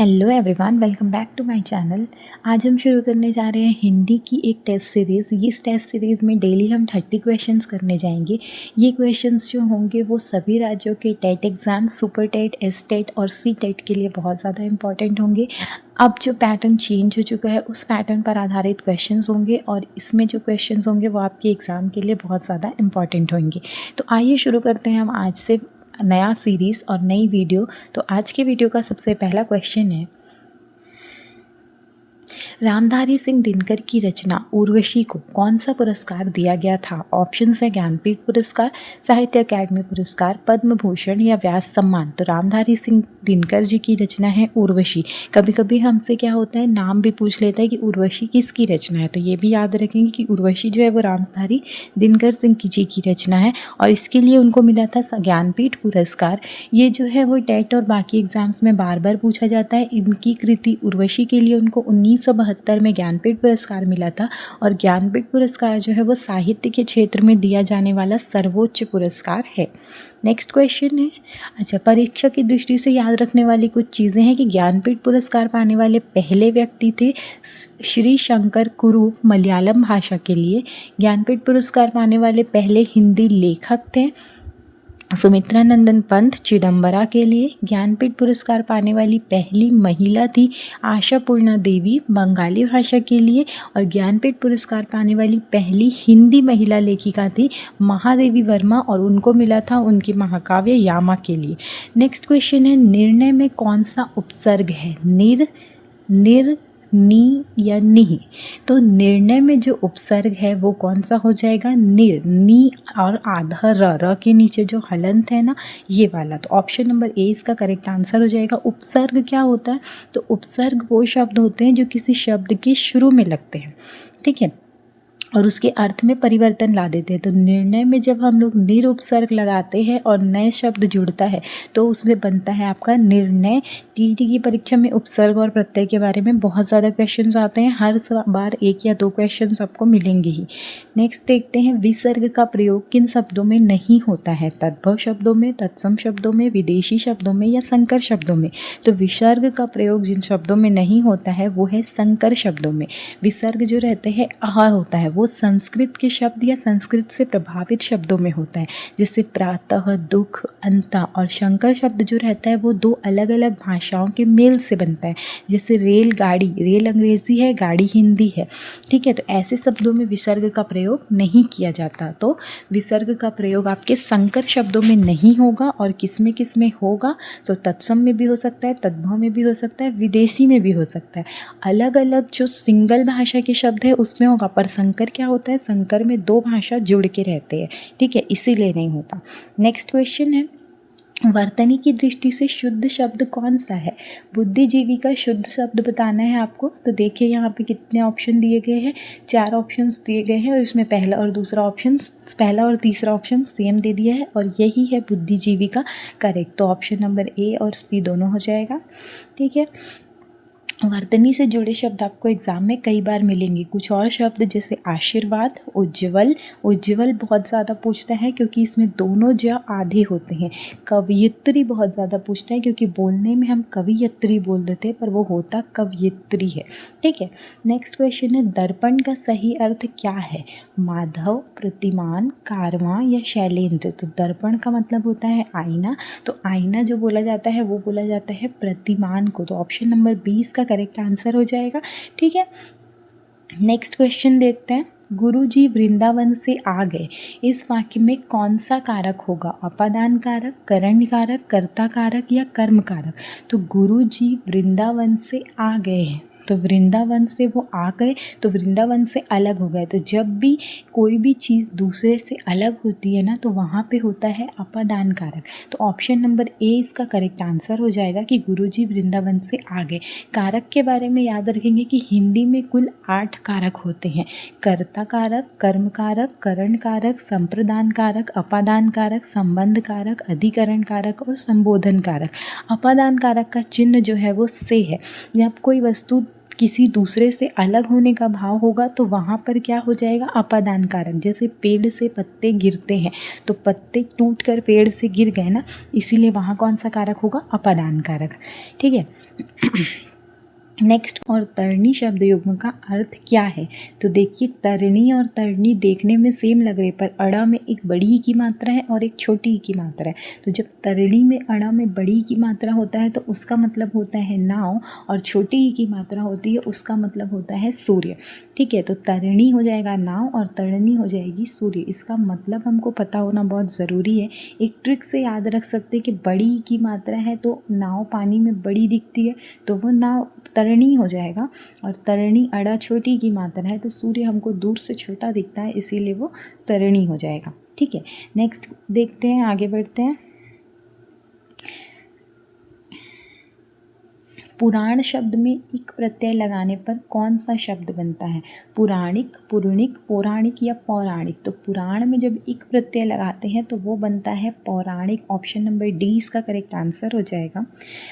Hello everyone, welcome back to my channel. आज हम शुरू करने जा रहे हैं हिंदी की एक टेस्ट सीरीज़। इस टेस्ट सीरीज़ में डेली हम 30 क्वेश्चंस करने जाएंगे। ये क्वेश्चंस जो होंगे वो सभी राज्यों के TET exam, super TET, S TET और सी टेट के लिए बहुत ज़्यादा इंपॉर्टेंट होंगे। अब जो पैटर्न चेंज हो चुका है उस पैटर्न पर आधारित क्वेश्चंस होंगे और इसमें जो क्वेश्चंस होंगे वो आपके एग्ज़ाम के लिए बहुत ज़्यादा इंपॉर्टेंट होंगे। तो आइए शुरू करते हैं हम आज से नया सीरीज़ और नई वीडियो। तो आज के वीडियो का सबसे पहला क्वेश्चन है, रामधारी सिंह दिनकर की रचना उर्वशी को कौन सा पुरस्कार दिया गया था? ऑप्शन है ज्ञानपीठ पुरस्कार, साहित्य अकादमी पुरस्कार, पद्म भूषण या व्यास सम्मान। तो रामधारी सिंह दिनकर जी की रचना है उर्वशी। कभी कभी हमसे क्या होता है, नाम भी पूछ लेता है कि उर्वशी किसकी रचना है, तो ये भी याद रखेंगे कि उर्वशी जो है वो रामधारी दिनकर सिंह जी की रचना है और इसके लिए उनको मिला था ज्ञानपीठ पुरस्कार। ये जो है वो टेट और बाकी एग्जाम्स में बार बार पूछा जाता है। इनकी कृति उर्वशी के लिए उनको 1972 में ज्ञानपीठ पुरस्कार मिला था और ज्ञानपीठ पुरस्कार जो है वो साहित्य के क्षेत्र में दिया जाने वाला सर्वोच्च पुरस्कार है। नेक्स्ट क्वेश्चन है, अच्छा, परीक्षा की दृष्टि से याद रखने वाली कुछ चीज़ें हैं कि ज्ञानपीठ पुरस्कार पाने वाले पहले व्यक्ति थे श्री शंकर कुरूप मलयालम भाषा के लिए। ज्ञानपीठ पुरस्कार पाने वाले पहले हिंदी लेखक थे सुमित्रा नंदन पंत चिदम्बरा के लिए। ज्ञानपीठ पुरस्कार पाने वाली पहली महिला थी आशापूर्णा देवी बंगाली भाषा के लिए और ज्ञानपीठ पुरस्कार पाने वाली पहली हिंदी महिला लेखिका थी महादेवी वर्मा और उनको मिला था उनकी महाकाव्य यामा के लिए। नेक्स्ट क्वेश्चन है, निर्णय में कौन सा उपसर्ग है? निर, नी या नी? तो निर्णय में जो उपसर्ग है वो कौन सा हो जाएगा? निर। नी और आधा र के नीचे जो हलंत है ना, ये वाला। तो ऑप्शन नंबर ए इसका करेक्ट आंसर हो जाएगा। उपसर्ग क्या होता है? तो उपसर्ग वो शब्द होते हैं जो किसी शब्द के शुरू में लगते हैं, ठीक है, और उसके अर्थ में परिवर्तन ला देते हैं। तो निर्णय में जब हम लोग निरुपसर्ग लगाते हैं और नए शब्द जुड़ता है तो उसमें बनता है आपका निर्णय। टीटी की परीक्षा में उपसर्ग और प्रत्यय के बारे में बहुत ज़्यादा क्वेश्चंस आते हैं, हर बार 1 या 2 क्वेश्चंस आपको मिलेंगे ही। नेक्स्ट देखते हैं, विसर्ग का प्रयोग किन शब्दों में नहीं होता है? तद्भव शब्दों में, तत्सम शब्दों में, विदेशी शब्दों में या संकर शब्दों में? तो विसर्ग का प्रयोग जिन शब्दों में नहीं होता है वो है संकर शब्दों में। विसर्ग जो रहते हैं अह होता है, वो संस्कृत के शब्द या संस्कृत से प्रभावित शब्दों में होता है, जैसे प्रातः, दुख, अंता। और शंकर शब्द जो रहता है वो 2 अलग अलग भाषाओं के मेल से बनता है, जैसे रेलगाड़ी, रेल अंग्रेजी है, गाड़ी हिंदी है, ठीक है। तो ऐसे शब्दों में विसर्ग का प्रयोग नहीं किया जाता। तो विसर्ग का प्रयोग आपके संकर शब्दों में नहीं होगा और किस में होगा? तो तत्सम में भी हो सकता है, तद्भव में भी हो सकता है, विदेशी में भी हो सकता है। अलग अलग जो सिंगल भाषा के शब्द है उसमें होगा, पर संकर क्या होता है? संकर में 2 भाषा जुड़ के रहते हैं, ठीक है, इसीलिए नहीं होता। नेक्स्ट क्वेश्चन है, वर्तनी की दृष्टि से शुद्ध शब्द कौन सा है? बुद्धिजीवी का शुद्ध शब्द बताना है आपको। तो देखिए यहाँ पे कितने ऑप्शन दिए गए हैं, 4 ऑप्शंस दिए गए हैं और इसमें पहला और तीसरा ऑप्शन सेम दे दिया है और यही है बुद्धिजीवी का करेक्ट। तो ऑप्शन नंबर ए और सी दोनों हो जाएगा, ठीक है। वर्तनी से जुड़े शब्द आपको एग्ज़ाम में कई बार मिलेंगे। कुछ और शब्द जैसे आशीर्वाद, उज्ज्वल बहुत ज़्यादा पूछता है क्योंकि इसमें दोनों ज आधे होते हैं। कवयित्री बहुत ज़्यादा पूछता है क्योंकि बोलने में हम कवियत्री बोल देते हैं पर वो होता कवयित्री है, ठीक है। नेक्स्ट क्वेश्चन है, दर्पण का सही अर्थ क्या है? माधव, प्रतिमान, कारवां या शैलेंद्र? तो दर्पण का मतलब होता है आईना, तो आईना जो बोला जाता है वो बोला जाता है प्रतिमान को। तो ऑप्शन नंबर 20 का करेक्ट आंसर हो जाएगा, ठीक है। नेक्स्ट क्वेश्चन देखते हैं, गुरुजी वृंदावन से आ गए, इस वाक्य में कौन सा कारक होगा? अपादान कारक, करण कारक, कर्ता कारक या कर्म कारक? तो गुरुजी वृंदावन से आ गए हैं, तो वृंदावन से वो आ गए तो वृंदावन से अलग हो गए। तो जब भी कोई भी चीज़ दूसरे से अलग होती है ना तो वहाँ पे होता है अपादान कारक। तो ऑप्शन नंबर ए इसका करेक्ट आंसर हो जाएगा कि गुरुजी वृंदावन से आ गए। कारक के बारे में याद रखेंगे कि हिंदी में कुल 8 कारक होते हैं, कर्ता कारक, कर्म कारक, करण कारक, संप्रदान कारक, अपादान कारक, संबंध कारक, अधिकरण कारक और संबोधन कारक। अपादान कारक का चिन्ह जो है वो से है। जब कोई वस्तु किसी दूसरे से अलग होने का भाव होगा तो वहाँ पर क्या हो जाएगा, अपादान कारक। जैसे पेड़ से पत्ते गिरते हैं तो पत्ते टूट कर पेड़ से गिर गए ना, इसीलिए वहाँ कौन सा कारक होगा, अपादान कारक। ठीक है। नेक्स्ट, और तरणी शब्द युग्म का अर्थ क्या है? तो देखिए, तरणी और तरणी देखने में सेम लग रहे, पर अड़ा में एक बड़ी की मात्रा है और एक छोटी की मात्रा है। तो जब तरणी में अड़ा में बड़ी की मात्रा होता है तो उसका मतलब होता है नाव, और छोटी की मात्रा होती है उसका मतलब होता है सूर्य। ठीक है, तो तरणी हो जाएगा नाव और तरणी हो जाएगी सूर्य। इसका मतलब हमको पता होना बहुत ज़रूरी है। एक ट्रिक से याद रख सकते हैं कि बड़ी की मात्रा है तो नाव पानी में बड़ी दिखती है तो वो नाव तरणी हो जाएगा, और तरणी अड़ा छोटी की मात्रा है तो सूर्य हमको दूर से छोटा दिखता है, इसीलिए वो तरणी हो जाएगा। ठीक है, नेक्स्ट देखते हैं, आगे बढ़ते हैं। पुराण शब्द में इक प्रत्यय लगाने पर कौन सा शब्द बनता है? पुराणिक, पुराणिक, पौराणिक या पौराणिक? तो पुराण में जब इक प्रत्यय लगाते हैं तो वो बनता है पौराणिक। ऑप्शन नंबर डी इसका करेक्ट आंसर हो जाएगा।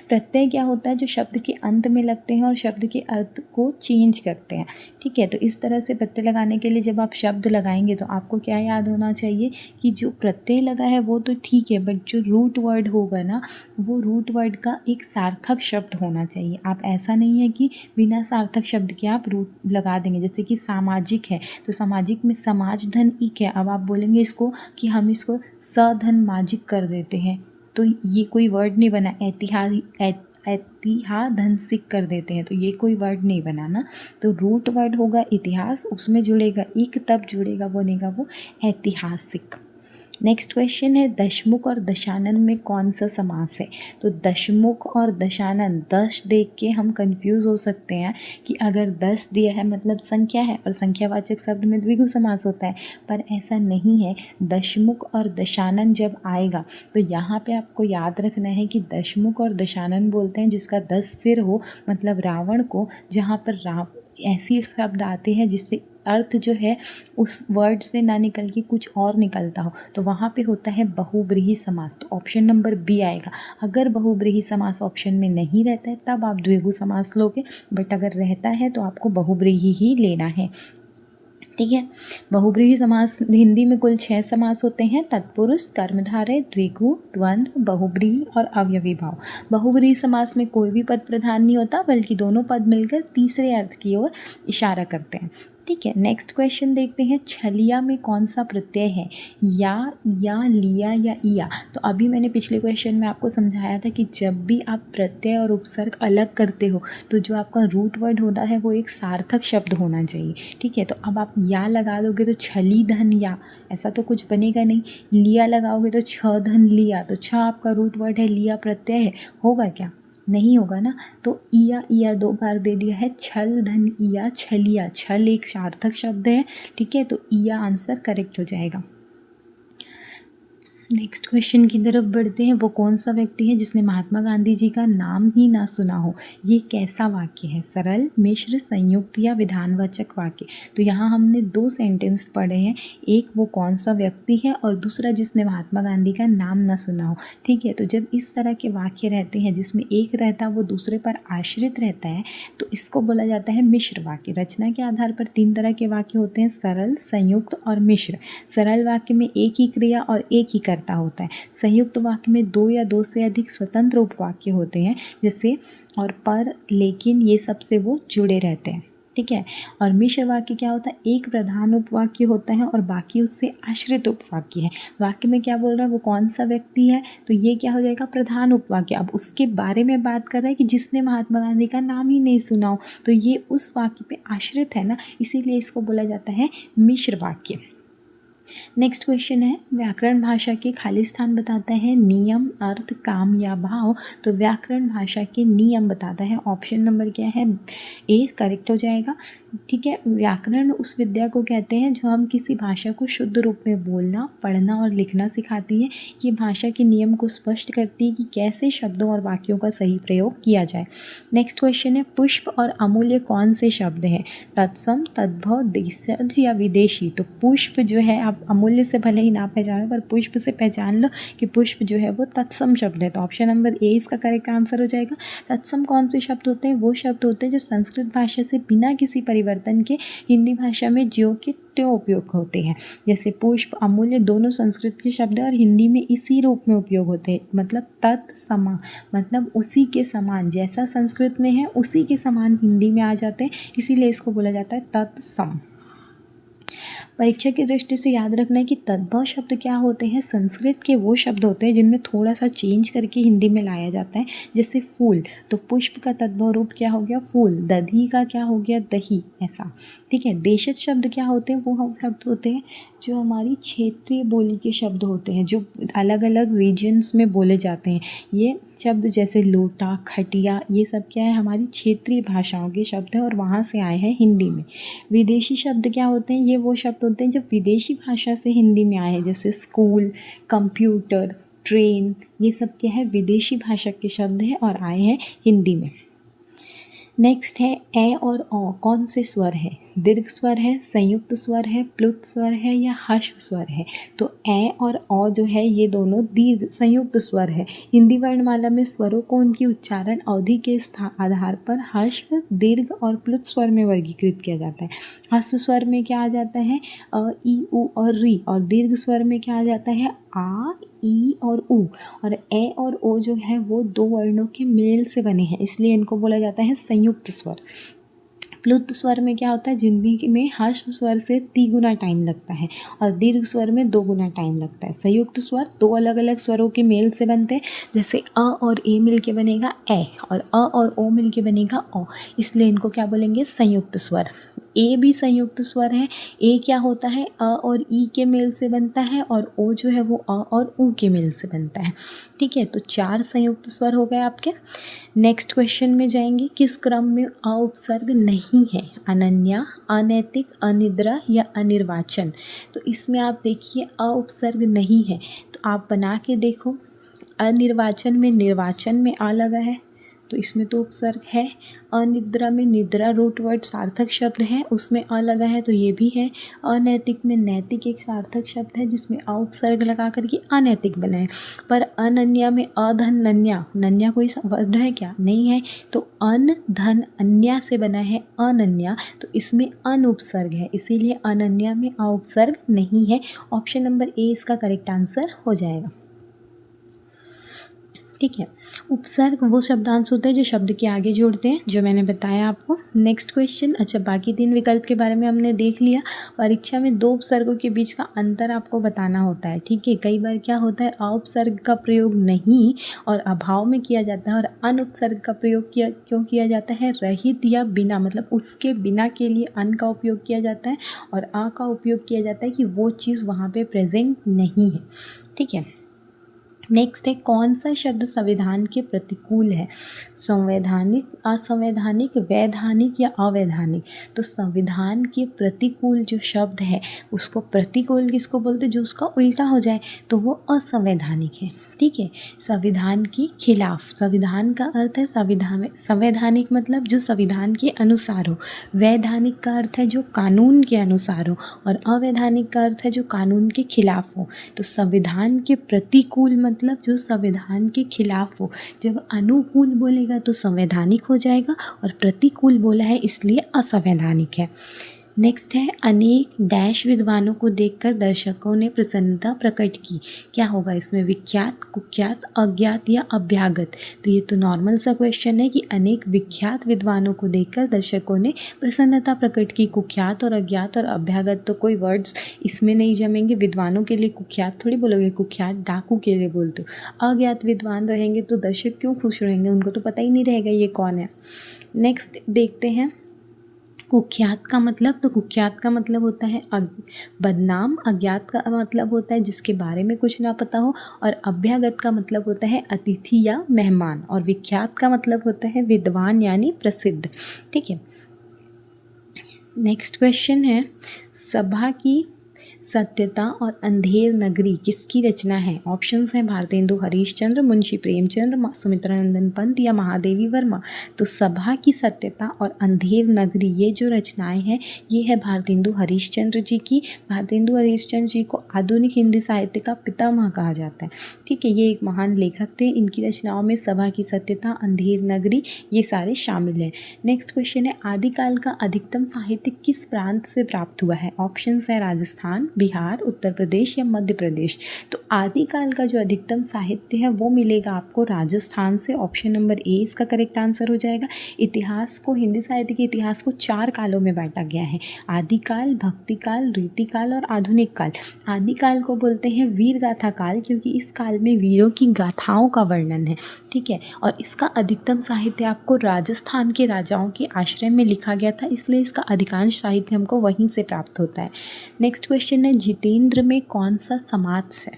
प्रत्यय क्या होता है? जो शब्द के अंत में लगते हैं और शब्द के अर्थ को चेंज करते हैं। ठीक है, तो इस तरह से प्रत्यय लगाने के लिए जब आप शब्द लगाएंगे तो आपको क्या याद होना चाहिए कि जो प्रत्यय लगा है वो तो ठीक है, बट जो रूट वर्ड होगा ना, वो रूट वर्ड का एक सार्थक शब्द होना चाहिए। आप ऐसा नहीं है कि बिना सार्थक शब्द के आप रूट लगा देंगे। जैसे कि सामाजिक है तो सामाजिक में समाज धन इक है, अब आप बोलेंगे इसको कि हम इसको सधन माजिक कर देते हैं तो ये कोई वर्ड नहीं बना। ऐतिहाधनसिक कर देते हैं तो ये कोई वर्ड नहीं बना ना। तो रूट वर्ड होगा इतिहास, उसमें जुड़ेगा इक, तब जुड़ेगा बनेगा वो ऐतिहासिक। नेक्स्ट क्वेश्चन है, दशमुख और दशानन में कौन सा समास है? तो दशमुख और दशानन, दश देख के हम कंफ्यूज हो सकते हैं कि अगर 10 दिया है मतलब संख्या है, और संख्यावाचक शब्द में द्विगु समास होता है, पर ऐसा नहीं है। दशमुख और दशानन जब आएगा तो यहाँ पे आपको याद रखना है कि दशमुख और दशानन बोलते हैं जिसका 10 सिर हो, मतलब रावण को। जहाँ पर ऐसी शब्द आते हैं जिससे अर्थ जो है उस वर्ड से ना निकल के कुछ और निकलता हो, तो वहाँ पे होता है बहुब्रीहि समास। तो ऑप्शन नंबर बी आएगा। अगर बहुब्रीहि समास ऑप्शन में नहीं रहता है तब आप द्विगु समास लोगे, बट अगर रहता है तो आपको बहुब्रीहि ही लेना है। ठीक है, बहुब्रीहि समास हिंदी में कुल 6 समास होते हैं, तत्पुरुष, कर्मधारय, द्विगु, द्वंद्व, बहुब्रीहि और अवयवी भाव। बहुब्रीहि समास में कोई भी पद प्रधान नहीं होता, बल्कि दोनों पद मिलकर तीसरे अर्थ की ओर इशारा करते हैं। ठीक है, नेक्स्ट क्वेश्चन देखते हैं, छलिया में कौन सा प्रत्यय है? या लिया या इया? तो अभी मैंने पिछले क्वेश्चन में आपको समझाया था कि जब भी आप प्रत्यय और उपसर्ग अलग करते हो तो जो आपका रूट वर्ड होता है वो एक सार्थक शब्द होना चाहिए। ठीक है, तो अब आप या लगा दोगे तो छली धन या, ऐसा तो कुछ बनेगा नहीं। लिया लगाओगे तो छ धन लिया, तो छ आपका रूट वर्ड है, लिया प्रत्यय है, होगा क्या? नहीं होगा ना। तो इया 2 बार दे दिया है, छल धन इया, छलिया। छल एक सार्थक शब्द है। ठीक है, तो इया आंसर करेक्ट हो जाएगा। नेक्स्ट क्वेश्चन की तरफ बढ़ते हैं, वो कौन सा व्यक्ति है जिसने महात्मा गांधी जी का नाम ही ना सुना हो? ये कैसा वाक्य है? सरल, मिश्र, संयुक्त या विधानवाचक वाक्य? तो यहाँ हमने 2 सेंटेंस पढ़े हैं, एक वो कौन सा व्यक्ति है और दूसरा जिसने महात्मा गांधी का नाम ना सुना हो। ठीक है, तो जब इस तरह के वाक्य रहते हैं जिसमें एक रहता है वो दूसरे पर आश्रित रहता है तो इसको बोला जाता है मिश्र वाक्य। रचना के आधार पर 3 तरह के वाक्य होते हैं, सरल, संयुक्त और मिश्र। सरल वाक्य में एक ही क्रिया और एक ही होता है। संयुक्त वाक्य में 2 या 2 से अधिक स्वतंत्र उपवाक्य होते हैं, जैसे और, पर, लेकिन, ये सबसे वो जुड़े रहते हैं। ठीक है, और मिश्र वाक्य क्या होता है? एक प्रधान उपवाक्य होता है और बाकी उससे आश्रित उपवाक्य है। वाक्य में क्या बोल रहा है, वो कौन सा व्यक्ति है, तो ये क्या हो जाएगा? प्रधान उपवाक्य। अब उसके बारे में बात कर रहा है कि जिसने महात्मा गांधी का नाम ही नहीं सुना हो, तो ये उस वाक्य पे आश्रित है ना, इसीलिए इसको बोला जाता है मिश्र वाक्य। नेक्स्ट क्वेश्चन है, व्याकरण भाषा के खाली स्थान बताता है नियम, अर्थ, काम या भाव। तो व्याकरण भाषा के नियम बताता है। ऑप्शन नंबर क्या है? ए करेक्ट हो जाएगा। ठीक है, व्याकरण उस विद्या को कहते हैं जो हम किसी भाषा को शुद्ध रूप में बोलना, पढ़ना और लिखना सिखाती है। ये भाषा के नियम को स्पष्ट करती है कि कैसे शब्दों और वाक्यों का सही प्रयोग किया जाए। नेक्स्ट क्वेश्चन है, पुष्प और अमूल्य कौन से शब्द हैं? तत्सम, तद्भव, देशज या विदेशी? तो पुष्प जो है आप आप अमूल्य से भले ही ना पहचानो पर पुष्प से पहचान लो कि पुष्प जो है वो तत्सम शब्द है। तो ऑप्शन नंबर ए इसका करेक्ट आंसर हो जाएगा। तत्सम कौन से शब्द होते हैं? वो शब्द होते हैं जो संस्कृत भाषा से बिना किसी परिवर्तन के हिंदी भाषा में ज्यों के त्यों उपयोग होते हैं। जैसे पुष्प, अमूल्य दोनों संस्कृत के शब्द हैं और हिंदी में इसी रूप में उपयोग होते हैं। मतलब तत्समा, मतलब उसी के समान, जैसा संस्कृत में है उसी के समान हिंदी में आ जाते हैं, इसीलिए इसको बोला जाता है तत्सम। परीक्षा की दृष्टि से याद रखना है कि तद्भव शब्द क्या होते हैं? संस्कृत के वो शब्द होते हैं जिनमें थोड़ा सा चेंज करके हिंदी में लाया जाता है। जैसे फूल, तो पुष्प का तद्भव रूप क्या हो गया? फूल। दधी का क्या हो गया? दही, ऐसा। ठीक है। देशज शब्द क्या होते हैं? वो हम शब्द होते हैं जो हमारी क्षेत्रीय बोली के शब्द होते हैं, जो अलग अलग रीजन्स में बोले जाते हैं। ये शब्द जैसे लोटा, खटिया, ये सब क्या है? हमारी क्षेत्रीय भाषाओं के शब्द हैं और वहाँ से आए हैं हिंदी में। विदेशी शब्द क्या होते हैं? ये वो शब्द होते हैं जो विदेशी भाषा से हिंदी में आए हैं। जैसे स्कूल, कंप्यूटर, ट्रेन, ये सब क्या है? विदेशी भाषा के शब्द हैं और आए हैं हिंदी में। नेक्स्ट है ए और औ कौन से स्वर है? दीर्घ स्वर है, संयुक्त स्वर है, प्लुत स्वर है या ह्रस्व स्वर है? तो ए और औ जो है ये दोनों दीर्घ संयुक्त स्वर है। हिंदी वर्णमाला में स्वरों को उनकी उच्चारण अवधि के आधार पर ह्रस्व, दीर्घ और प्लुत स्वर में वर्गीकृत किया जाता है। ह्रस्व स्वर में क्या आ जाता है? अ, ई, उ और री। और दीर्घ स्वर में क्या आ जाता है? आ, ई और उ। और ए और ओ जो है वो दो वर्णों के मेल से बने हैं, इसलिए इनको बोला जाता है संयुक्त स्वर। प्लुत स्वर में क्या होता है? जिनमें ह्रस्व स्वर से 3 गुना टाइम लगता है और दीर्घ स्वर में 2 गुना टाइम लगता है। संयुक्त स्वर दो अलग अलग स्वरों के मेल से बनते हैं। जैसे अ और ए मिल के बनेगा ए, और अ और ओ मिल के बनेगा ओ, इसलिए इनको क्या बोलेंगे? संयुक्त स्वर। ए भी संयुक्त स्वर है। ए क्या होता है? अ और ई के मेल से बनता है और ओ जो है वो अ और उ के मेल से बनता है। ठीक है, तो 4 संयुक्त स्वर हो गए आपके। नेक्स्ट क्वेश्चन में जाएंगे। किस क्रम में अ उपसर्ग नहीं है? अनन्या, अनैतिक, अनिद्रा या अनिर्वाचन? तो इसमें आप देखिए अ उपसर्ग नहीं है, तो आप बना के देखो। अनिर्वाचन में निर्वाचन में आ लगा है, तो इसमें तो उपसर्ग है। अनिद्रा में निद्रा रूट वर्ड सार्थक शब्द है, उसमें अ लगा है, तो ये भी है। अनैतिक में नैतिक एक सार्थक शब्द है जिसमें अ उपसर्ग लगा करके अनैतिक बना है। पर अनन्या में अधन नन्या, नन्या कोई वर्ड है क्या? नहीं है, तो अन धन अन्या से बना है अनन्या, तो इसमें अन उपसर्ग है, इसीलिए अनन्या में अ उपसर्ग नहीं है। ऑप्शन नंबर ए इसका करेक्ट आंसर हो जाएगा। ठीक है। उपसर्ग वो शब्दांश होते हैं जो शब्द के आगे जोड़ते हैं, जो मैंने बताया आपको। Next question. अच्छा, बाकी 3 विकल्प के बारे में हमने देख लिया। परीक्षा में 2 उपसर्गों के बीच का अंतर आपको बताना होता है। ठीक है, कई बार क्या होता है, अ उपसर्ग का प्रयोग नहीं और अभाव में किया जाता है, और अन उपसर्ग का प्रयोग क्यों किया जाता है? रहित या बिना, मतलब उसके बिना के लिए अन का उपयोग किया जाता है और अ का उपयोग किया जाता है कि वो चीज़ वहाँ पे प्रेजेंट नहीं है। ठीक है। नेक्स्ट है, कौन सा शब्द संविधान के प्रतिकूल है? संवैधानिक, असंवैधानिक, वैधानिक या अवैधानिक? तो संविधान के प्रतिकूल जो शब्द है उसको प्रतिकूल किसको बोलते हैं? जो उसका उल्टा हो जाए, तो वो असंवैधानिक है। ठीक है। संविधान के खिलाफ, संविधान का अर्थ है संवैधानिक मतलब जो संविधान के अनुसार हो। वैधानिक का अर्थ है जो कानून के अनुसार हो, और अवैधानिक का अर्थ है जो कानून के खिलाफ हो। तो संविधान के प्रतिकूल मतलब जो संविधान के खिलाफ हो। जब अनुकूल बोलेगा तो संवैधानिक हो जाएगा, और प्रतिकूल बोला है इसलिए असंवैधानिक है। नेक्स्ट है, अनेक डैश विद्वानों को देखकर दर्शकों ने प्रसन्नता प्रकट की। क्या होगा इसमें? विख्यात, कुख्यात, अज्ञात या अभ्यागत? तो ये तो नॉर्मल सा क्वेश्चन है कि अनेक विख्यात विद्वानों को देखकर दर्शकों ने प्रसन्नता प्रकट की। कुख्यात और अज्ञात और अभ्यागत तो कोई वर्ड्स इसमें नहीं जमेंगे। विद्वानों के लिए कुख्यात थोड़ी बोलोगे, कुख्यात डाकू के लिए बोलते हो। अज्ञात विद्वान रहेंगे तो दर्शक क्यों खुश रहेंगे? उनको तो पता ही नहीं रहेगा ये कौन है। नेक्स्ट देखते हैं कुख्यात का मतलब। तो कुख्यात का मतलब होता है बदनाम, अज्ञात का मतलब होता है जिसके बारे में कुछ ना पता हो, और अभ्यागत का मतलब होता है अतिथि या मेहमान, और विख्यात का मतलब होता है विद्वान यानी प्रसिद्ध। ठीक है। नेक्स्ट क्वेश्चन है, सत्यता और अंधेर नगरी किसकी रचना है? ऑप्शंस हैं भारतेंदु हरीशचंद्र, मुंशी प्रेमचंद्र, सुमित्रानंदन पंत या महादेवी वर्मा। तो सभा की सत्यता और अंधेर नगरी ये जो रचनाएं हैं ये है भारतेंदु हरीशचंद्र जी की। भारतेंदु हरीशचंद्र जी को आधुनिक हिंदी साहित्य का पितामह कहा जाता है। ठीक है, ये एक महान लेखक थे। इनकी रचनाओं में सभा की सत्यता, अंधेर नगरी ये सारे शामिल हैं। नेक्स्ट क्वेश्चन है, आदिकाल का अधिकतम साहित्य किस प्रांत से प्राप्त हुआ है? ऑप्शंस है राजस्थान, बिहार, उत्तर प्रदेश या मध्य प्रदेश। तो आदिकाल का जो अधिकतम साहित्य है वो मिलेगा आपको राजस्थान से। ऑप्शन नंबर ए इसका करेक्ट आंसर हो जाएगा। इतिहास को, हिंदी साहित्य के इतिहास को 4 कालों में बांटा गया है, आदिकाल, भक्तिकाल, रीतिकाल और आधुनिक काल। आदिकाल को बोलते हैं वीर गाथा काल क्योंकि इस काल में वीरों की गाथाओं का वर्णन है। ठीक है, और इसका अधिकतम साहित्य आपको राजस्थान के राजाओं के आश्रय में लिखा गया था, इसलिए इसका अधिकांश साहित्य हमको वहीं से प्राप्त होता है। नेक्स्ट क्वेश्चन है, जितेंद्र में कौन सा समास है?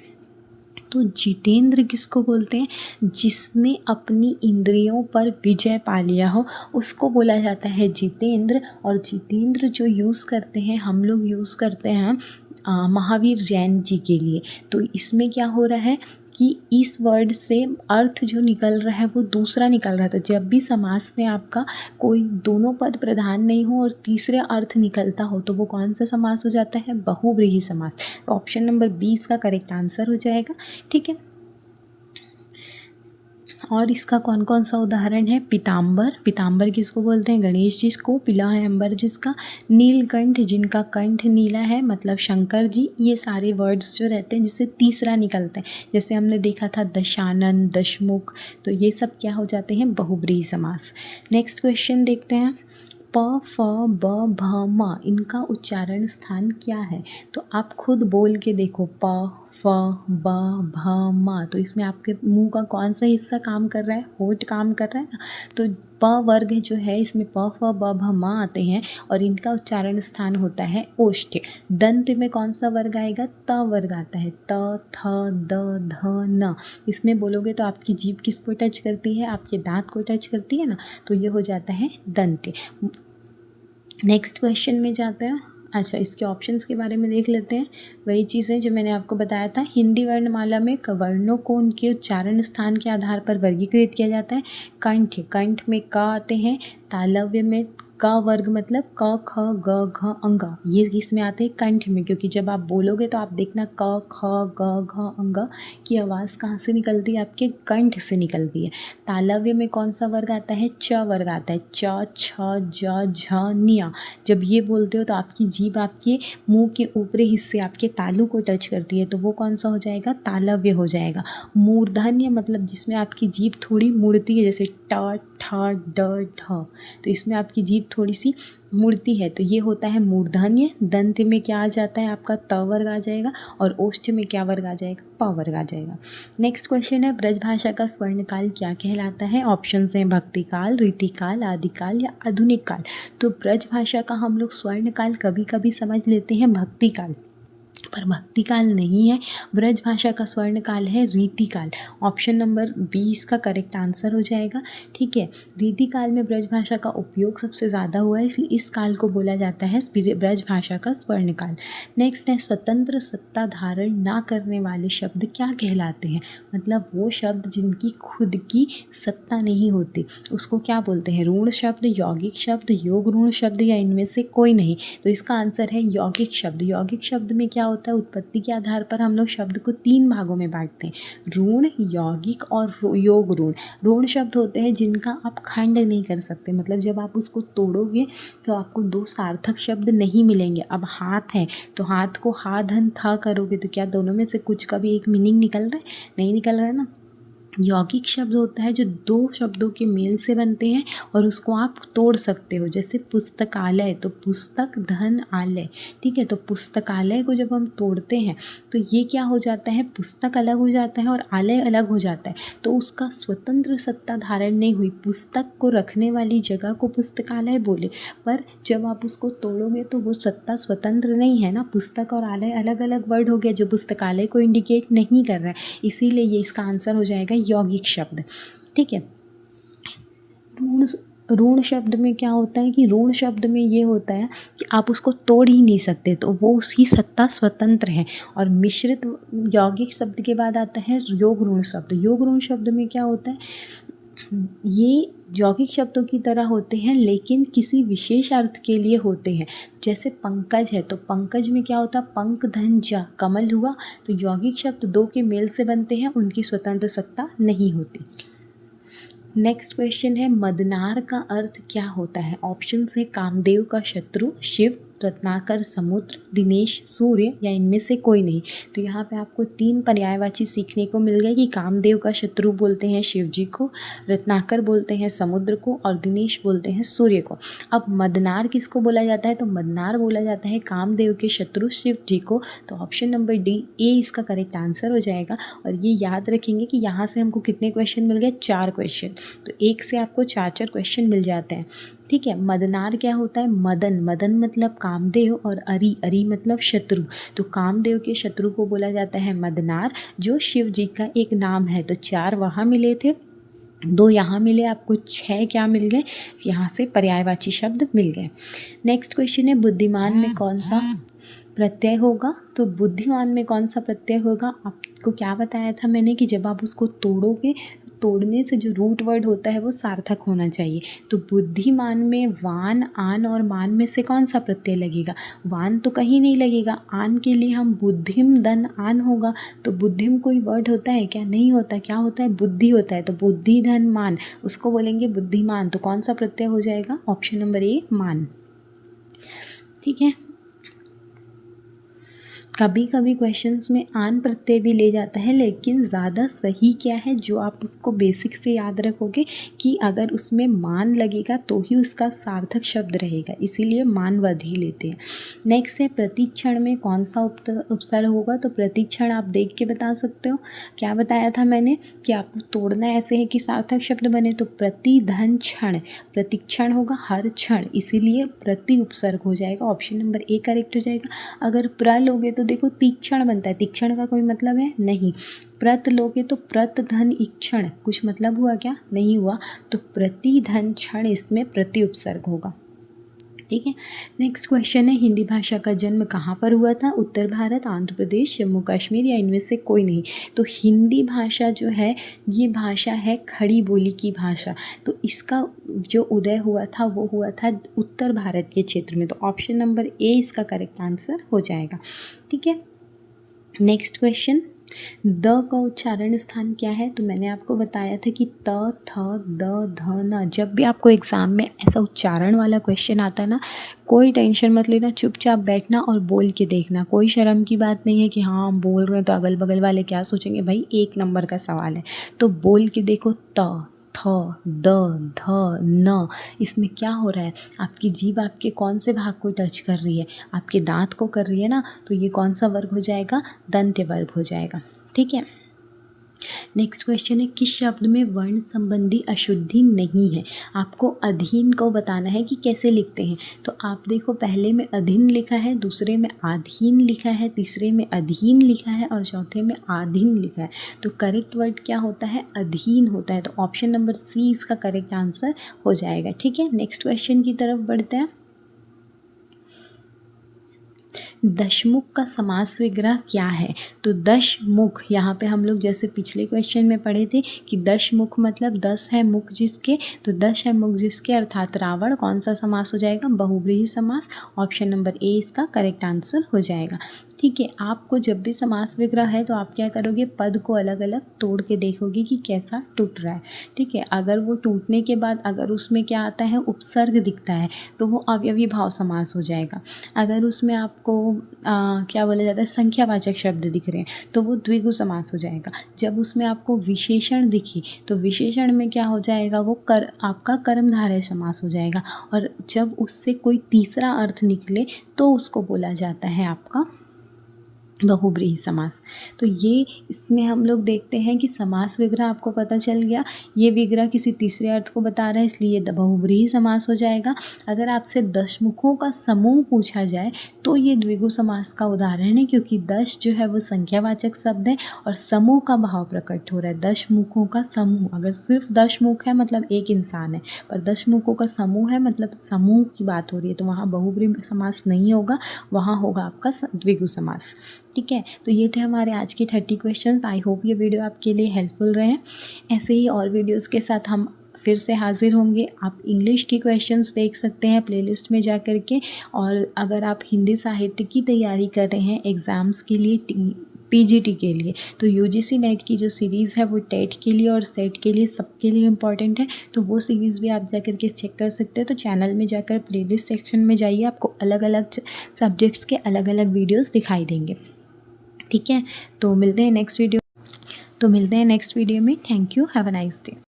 तो जितेंद्र किसको बोलते हैं? जिसने अपनी इंद्रियों पर विजय पा लिया हो उसको बोला जाता है जितेंद्र। और जितेंद्र जो यूज़ करते हैं, हम लोग यूज़ करते हैं महावीर जैन जी के लिए। तो इसमें क्या हो रहा है कि इस वर्ड से अर्थ जो निकल रहा है वो दूसरा निकल रहा था। जब भी समास में आपका कोई दोनों पद प्रधान नहीं हो और तीसरे अर्थ निकलता हो तो वो कौन सा समास हो जाता है? बहुव्रीहि समास। ऑप्शन नंबर 20 का करेक्ट आंसर हो जाएगा। ठीक है, और इसका कौन कौन सा उदाहरण है? पीताम्बर, पीताम्बर किसको बोलते हैं? गणेश जी को। पीला है अंबर जिसका। नीलकंठ, जिनका कंठ नीला है मतलब शंकर जी। ये सारे वर्ड्स जो रहते हैं जिससे तीसरा निकलता है, जैसे हमने देखा था दशानन, दशमुख, तो ये सब क्या हो जाते हैं? बहुव्रीहि समास। नेक्स्ट क्वेश्चन देखते हैं, प, फ, ब, भ, म इनका उच्चारण स्थान क्या है? तो आप खुद बोल के देखो, प, फ, ब, भ, म। तो इसमें आपके मुंह का कौन सा हिस्सा काम कर रहा है? होठ काम कर रहा है ना। तो प वर्ग जो है इसमें प, फ, ब, भ, म आते हैं और इनका उच्चारण स्थान होता है ओष्ठ। दंत में कौन सा वर्ग आएगा? त वर्ग आता है। त, थ, द, ध, न। इसमें बोलोगे तो आपकी जीभ किसको टच करती है? आपके दांत को टच करती है ना, तो ये हो जाता है दंत। नेक्स्ट क्वेश्चन में जाते हैं। अच्छा, इसके ऑप्शंस के बारे में देख लेते हैं। वही चीज़ें जो मैंने आपको बताया था, हिंदी वर्णमाला में वर्णों को उनके उच्चारण स्थान के आधार पर वर्गीकृत किया जाता है। कंठ, कंठ में क आते हैं। तालव्य में क वर्ग मतलब क, ख, ग, घ, अंग, ये इसमें आते हैं कंठ में, क्योंकि जब आप बोलोगे तो आप देखना क, ख, ग, घ, अंग की आवाज़ कहाँ से निकलती है? आपके कंठ से निकलती है। तालव्य में कौन सा वर्ग आता है? च वर्ग आता है। च, छ, ज, झ, निया। जब ये बोलते हो तो आपकी जीभ आपके मुंह के ऊपरी हिस्से आपके तालू को टच करती है, तो वो कौन सा हो जाएगा? तालव्य हो जाएगा। मूर्धन्य मतलब जिसमें आपकी जीभ थोड़ी मुड़ती है, जैसे ट, ठ, ड, ठ, तो इसमें आपकी जीभ थोड़ी सी मुड़ती है, तो ये होता है मूर्धन्य। दंत में क्या आ जाता है? आपका त वर्ग आ जाएगा और ओष्ठ में क्या वर्ग आ जाएगा? प वर्ग आ जाएगा। नेक्स्ट क्वेश्चन है, ब्रजभाषा का स्वर्णकाल क्या कहलाता है? ऑप्शंस हैं भक्तिकाल, रीतिकाल, आदिकाल या आधुनिक काल। तो ब्रजभाषा का हम लोग स्वर्णकाल कभी कभी समझ लेते हैं भक्तिकाल, पर भक्तिकाल नहीं है। ब्रजभाषा का स्वर्णकाल है रीतिकाल। ऑप्शन नंबर 20 का करेक्ट आंसर हो जाएगा। ठीक है, रीतिकाल में ब्रजभाषा का उपयोग सबसे ज़्यादा हुआ है, इसलिए इस काल को बोला जाता है ब्रजभाषा का स्वर्णकाल। नेक्स्ट है, स्वतंत्र सत्ता धारण ना करने वाले शब्द क्या कहलाते हैं? मतलब वो शब्द जिनकी खुद की सत्ता नहीं होती, उसको क्या बोलते हैं? ऋण शब्द, यौगिक शब्द, योग ऋण शब्द या इनमें से कोई नहीं। तो इसका आंसर है यौगिक शब्द। यौगिक शब्द में क्या होता है? उत्पत्ति के आधार पर हम लोग शब्द को 3 भागों में बांटते हैं, ऋण, यौगिक और योग ऋण। ऋण शब्द होते हैं जिनका आप खंड नहीं कर सकते, मतलब जब आप उसको तोड़ोगे तो आपको 2 सार्थक शब्द नहीं मिलेंगे। अब हाथ है तो हाथ को हा धन था करोगे तो क्या दोनों में से कुछ का भी एक मीनिंग निकल रहा है? नहीं निकल रहा है ना। यौगिक शब्द होता है जो 2 शब्दों के मेल से बनते हैं और उसको आप तोड़ सकते हो, जैसे पुस्तकालय, तो पुस्तक धन आलय। ठीक है, तो पुस्तकालय को जब हम तोड़ते हैं तो ये क्या हो जाता है? पुस्तक अलग हो जाता है और आलय अलग हो जाता है, तो उसका स्वतंत्र सत्ता धारण नहीं हुई। पुस्तक को रखने वाली जगह को पुस्तकालय बोले, पर जब आप उसको तोड़ोगे तो वो सत्ता स्वतंत्र नहीं है ना। पुस्तक और आलय अलग अलग वर्ड हो गया जो पुस्तकालय को इंडिकेट नहीं कर रहा है, इसीलिए ये इसका आंसर हो जाएगा यौगिक शब्द। ठीक है, ऋण शब्द में क्या होता है कि ऋण शब्द में ये होता है कि आप उसको तोड़ ही नहीं सकते, तो वो उसकी सत्ता स्वतंत्र है। और मिश्रित यौगिक शब्द के बाद आता है योग ऋण शब्द। योग ऋण शब्द में क्या होता है, ये यौगिक शब्दों की तरह होते हैं लेकिन किसी विशेष अर्थ के लिए होते हैं। जैसे पंकज है तो पंकज में क्या होता है, पंक धन जा कमल हुआ, तो यौगिक शब्द दो के मेल से बनते हैं, उनकी स्वतंत्र सत्ता नहीं होती। नेक्स्ट क्वेश्चन है, मदनार का अर्थ क्या होता है? ऑप्शन है कामदेव का शत्रु, शिव, रत्नाकर समुद्र, दिनेश सूर्य या इनमें से कोई नहीं। तो यहाँ पे आपको 3 पर्यायवाची सीखने को मिल गए कि कामदेव का शत्रु बोलते हैं शिव जी को, रत्नाकर बोलते हैं समुद्र को और दिनेश बोलते हैं सूर्य को। अब मदनार किसको बोला जाता है? तो मदनार बोला जाता है कामदेव के शत्रु शिव जी को। तो ऑप्शन नंबर डी ए इसका करेक्ट आंसर हो जाएगा। और ये याद रखेंगे कि यहाँ से हमको कितने क्वेश्चन मिल गए? 4 क्वेश्चन। तो एक से आपको 4 क्वेश्चन मिल जाते हैं। ठीक है, मदनार क्या होता है? मदन, मदन मतलब कामदेव और अरी, अरी मतलब शत्रु। तो कामदेव के शत्रु को बोला जाता है मदनार, जो शिव जी का एक नाम है। तो 4 वहाँ मिले थे, 2 यहाँ मिले, आपको 6 क्या मिल गए? यहाँ से पर्यायवाची शब्द मिल गए। नेक्स्ट क्वेश्चन है, बुद्धिमान में कौन सा प्रत्यय होगा? तो बुद्धिमान में कौन सा प्रत्यय होगा? आपको क्या बताया था मैंने कि जब आप उसको तोड़ोगे, तोड़ने से जो रूट वर्ड होता है वो सार्थक होना चाहिए। तो बुद्धिमान में वान, आन और मान में से कौन सा प्रत्यय लगेगा? वान तो कहीं नहीं लगेगा। आन के लिए हम बुद्धिम धन आन होगा। तो बुद्धिम कोई वर्ड होता है क्या? नहीं होता। क्या होता है? बुद्धि होता है। तो बुद्धि धन मान, उसको बोलेंगे बुद्धिमान। तो कौन सा प्रत्यय हो जाएगा? ऑप्शन नंबर ए मान। ठीक है, कभी कभी क्वेश्चंस में आन प्रत्यय भी ले जाता है, लेकिन ज़्यादा सही क्या है जो आप उसको बेसिक से याद रखोगे कि अगर उसमें मान लगेगा तो ही उसका सार्थक शब्द रहेगा, इसीलिए मानवध ही लेते हैं। नेक्स्ट है, प्रतिक्षण में कौन सा उपसर्ग होगा? तो प्रतिक्षण आप देख के बता सकते हो। क्या बताया था मैंने कि आपको तोड़ना ऐसे है कि सार्थक शब्द बने। तो प्रति धन क्षण, प्रतिक्षण होगा हर क्षण, इसीलिए प्रति उपसर्ग हो जाएगा। ऑप्शन नंबर ए करेक्ट हो जाएगा। अगर प्र लोगे तो देखो तीक्षण बनता है, तीक्षण का कोई मतलब है नहीं। प्रत लोगे तो प्रत धन इक्षण, कुछ मतलब हुआ क्या? नहीं हुआ। तो प्रति धन क्षण इसमें प्रति उपसर्ग होगा। ठीक है, नेक्स्ट क्वेश्चन है, हिंदी भाषा का जन्म कहाँ पर हुआ था? उत्तर भारत, आंध्र प्रदेश, जम्मू कश्मीर या इनमें से कोई नहीं। तो हिंदी भाषा जो है ये भाषा है खड़ी बोली की भाषा। तो इसका जो उदय हुआ था वो हुआ था उत्तर भारत के क्षेत्र में। तो ऑप्शन नंबर ए इसका करेक्ट आंसर हो जाएगा। ठीक है, नेक्स्ट क्वेश्चन, द का उच्चारण स्थान क्या है? तो मैंने आपको बताया था कि त, थ, द, ध, न। जब भी आपको एग्ज़ाम में ऐसा उच्चारण वाला क्वेश्चन आता है ना, कोई टेंशन मत लेना, चुपचाप बैठना और बोल के देखना। कोई शर्म की बात नहीं है कि हाँ हम बोल रहे हैं तो अगल बगल वाले क्या सोचेंगे। भाई 1 नंबर का सवाल है, तो बोल के देखो। त, थ, द, ध, न, इसमें क्या हो रहा है? आपकी जीभ आपके कौन से भाग को टच कर रही है? आपके दांत को कर रही है ना, तो ये कौन सा वर्ग हो जाएगा? दंत्य वर्ग हो जाएगा। ठीक है, नेक्स्ट क्वेश्चन है, किस शब्द में वर्ण संबंधी अशुद्धि नहीं है? आपको अधीन को बताना है कि कैसे लिखते हैं। तो आप देखो, पहले में अधीन लिखा है, दूसरे में आधीन लिखा है, तीसरे में अधीन लिखा है और चौथे में आधीन लिखा है। तो करेक्ट वर्ड क्या होता है? अधीन होता है। तो ऑप्शन नंबर सी इसका करेक्ट आंसर हो जाएगा। ठीक है, नेक्स्ट क्वेश्चन की तरफ बढ़ते हैं। दशमुख का समास विग्रह क्या है? तो दशमुख, यहाँ पे हम लोग जैसे पिछले क्वेश्चन में पढ़े थे कि दशमुख मतलब 10 है मुख जिसके, तो 10 है मुख जिसके अर्थात रावण। कौन सा समास हो जाएगा? बहुव्रीहि समास। ऑप्शन नंबर ए इसका करेक्ट आंसर हो जाएगा। ठीक है, आपको जब भी समास विग्रह है तो आप क्या करोगे? पद को अलग अलग तोड़ के देखोगे कि कैसा टूट रहा है। ठीक है, अगर वो टूटने के बाद अगर उसमें क्या आता है? उपसर्ग दिखता है तो वो अवयवी भाव समास हो जाएगा। अगर उसमें आपको क्या बोला जाता है? संख्यावाचक शब्द दिख रहे हैं तो वो द्विगु समास हो जाएगा। जब उसमें आपको विशेषण दिखे तो विशेषण में क्या हो जाएगा? वो आपका कर्मधारय समास हो जाएगा। और जब उससे कोई तीसरा अर्थ निकले तो उसको बोला जाता है आपका बहुब्रीहि समास। तो ये इसमें हम लोग देखते हैं कि समास विग्रह आपको पता चल गया, ये विग्रह किसी तीसरे अर्थ को बता रहा है, इसलिए ये बहुब्रीहि समास हो जाएगा। अगर आपसे दशमुखों का समूह पूछा जाए तो ये द्विगु समास का उदाहरण है, क्योंकि दश जो है वो संख्यावाचक शब्द है और समूह का भाव प्रकट हो रहा है। दशमुखों का समूह, अगर सिर्फ दशमुख है मतलब एक इंसान है, पर दशमुखों का समूह है मतलब समूह की बात हो रही है, तो वहाँ बहुब्रीहि समास नहीं होगा, वहाँ होगा आपका द्विगु समास। ठीक है, तो ये थे हमारे आज के 30 क्वेश्चंस। आई होप ये वीडियो आपके लिए हेल्पफुल रहे। ऐसे ही और वीडियोस के साथ हम फिर से हाजिर होंगे। आप इंग्लिश के क्वेश्चंस देख सकते हैं प्लेलिस्ट में जा कर के, और अगर आप हिंदी साहित्य की तैयारी कर रहे हैं एग्ज़ाम्स के लिए, पीजीटी के लिए, तो यूजीसी नेट की जो सीरीज़ है वो टेट के लिए और सेट के लिए, सबके लिए इम्पॉर्टेंट है, तो वो सीरीज़ भी आप जा कर के चेक कर सकते हैं। तो चैनल में जाकर प्लेलिस्ट सेक्शन में जाइए, आपको अलग अलग सब्जेक्ट्स के अलग अलग वीडियोज़ दिखाई देंगे। ठीक है, तो मिलते हैं नेक्स्ट वीडियो में। Thank you, have a nice day.